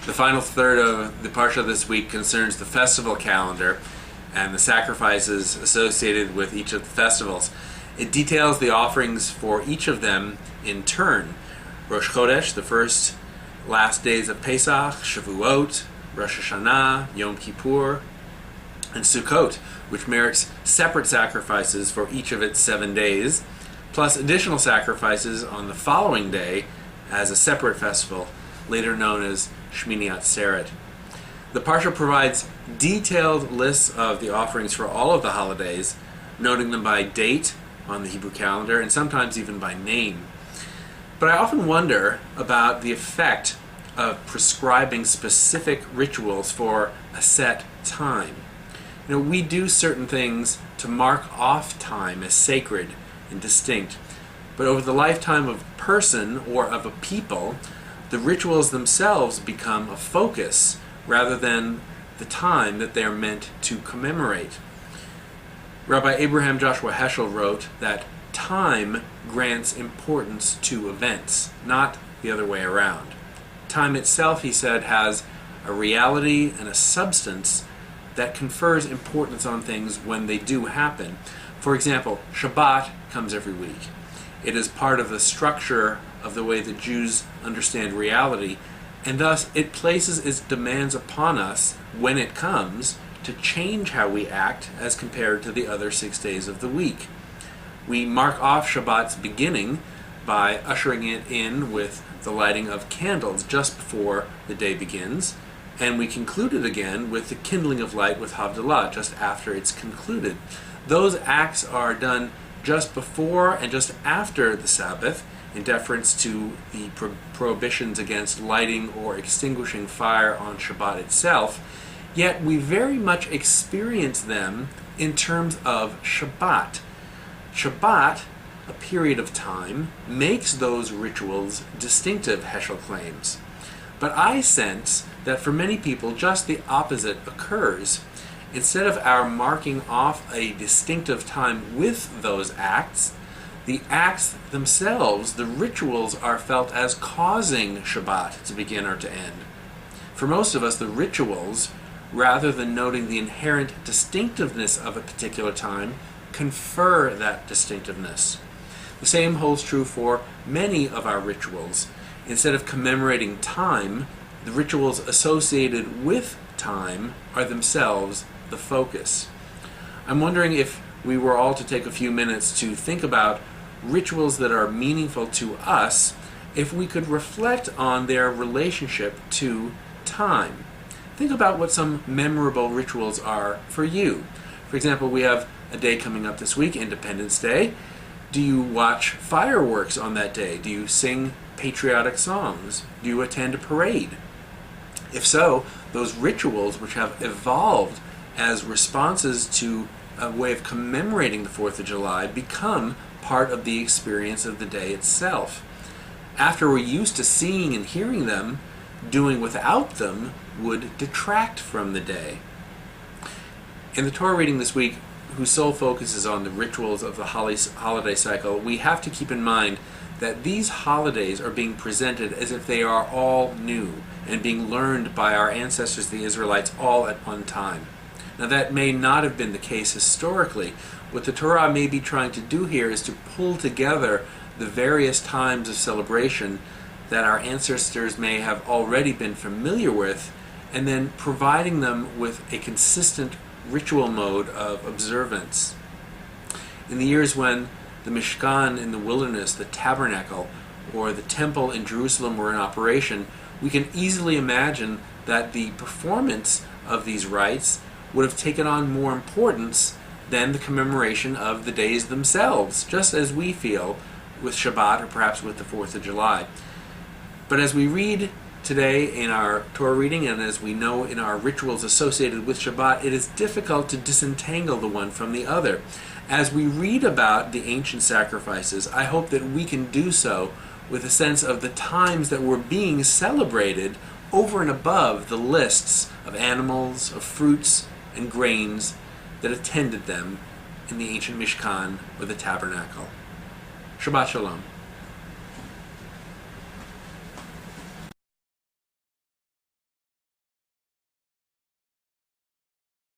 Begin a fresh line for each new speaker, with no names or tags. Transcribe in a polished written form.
The final third of the Parsha this week concerns the festival calendar and the sacrifices associated with each of the festivals. It details the offerings for each of them in turn. Rosh Chodesh, the first last days of Pesach, Shavuot, Rosh Hashanah, Yom Kippur, and Sukkot, which merits separate sacrifices for each of its 7 days, plus additional sacrifices on the following day as a separate festival, later known as Shmini Atzeret. The Parsha provides detailed lists of the offerings for all of the holidays, noting them by date on the Hebrew calendar and sometimes even by name. But I often wonder about the effect of prescribing specific rituals for a set time. We do certain things to mark off time as sacred and distinct, but over the lifetime of a person or of a people, the rituals themselves become a focus rather than the time that they are meant to commemorate. Rabbi Abraham Joshua Heschel wrote that time grants importance to events, not the other way around. Time itself, he said, has a reality and a substance that confers importance on things when they do happen. For example, Shabbat comes every week. It is part of the structure of the way that Jews understand reality, and thus it places its demands upon us when it comes to change how we act as compared to the other 6 days of the week. We mark off Shabbat's beginning by ushering it in with the lighting of candles just before the day begins, and we conclude it again with the kindling of light with Havdalah just after it's concluded. Those acts are done just before and just after the Sabbath, in deference to the prohibitions against lighting or extinguishing fire on Shabbat itself, yet we very much experience them in terms of Shabbat. Shabbat, a period of time, makes those rituals distinctive, Heschel claims. But I sense that for many people just the opposite occurs. Instead of our marking off a distinctive time with those acts, the acts themselves, the rituals, are felt as causing Shabbat to begin or to end. For most of us, the rituals, rather than noting the inherent distinctiveness of a particular time, confer that distinctiveness. The same holds true for many of our rituals. Instead of commemorating time, the rituals associated with time are themselves the focus. I'm wondering if we were all to take a few minutes to think about rituals that are meaningful to us, if we could reflect on their relationship to time. Think about what some memorable rituals are for you. For example, we have a day coming up this week, Independence Day. Do you watch fireworks on that day? Do you sing patriotic songs? Do you attend a parade? If so, those rituals which have evolved as responses to a way of commemorating the 4th of July become part of the experience of the day itself. After we're used to seeing and hearing them, doing without them would detract from the day. In the Torah reading this week, whose sole focus is on the rituals of the holiday cycle, we have to keep in mind that these holidays are being presented as if they are all new and being learned by our ancestors, the Israelites, all at one time. Now that may not have been the case historically. What the Torah may be trying to do here is to pull together the various times of celebration that our ancestors may have already been familiar with, and then providing them with a consistent ritual mode of observance. In the years when the Mishkan in the wilderness, the tabernacle, or the temple in Jerusalem were in operation, we can easily imagine that the performance of these rites would have taken on more importance than the commemoration of the days themselves, just as we feel with Shabbat or perhaps with the 4th of July. But as we read today in our Torah reading, and as we know in our rituals associated with Shabbat, it is difficult to disentangle the one from the other. As we read about the ancient sacrifices, I hope that we can do so with a sense of the times that were being celebrated over and above the lists of animals, of fruits, and grains that attended them in the ancient Mishkan or the tabernacle. Shabbat Shalom.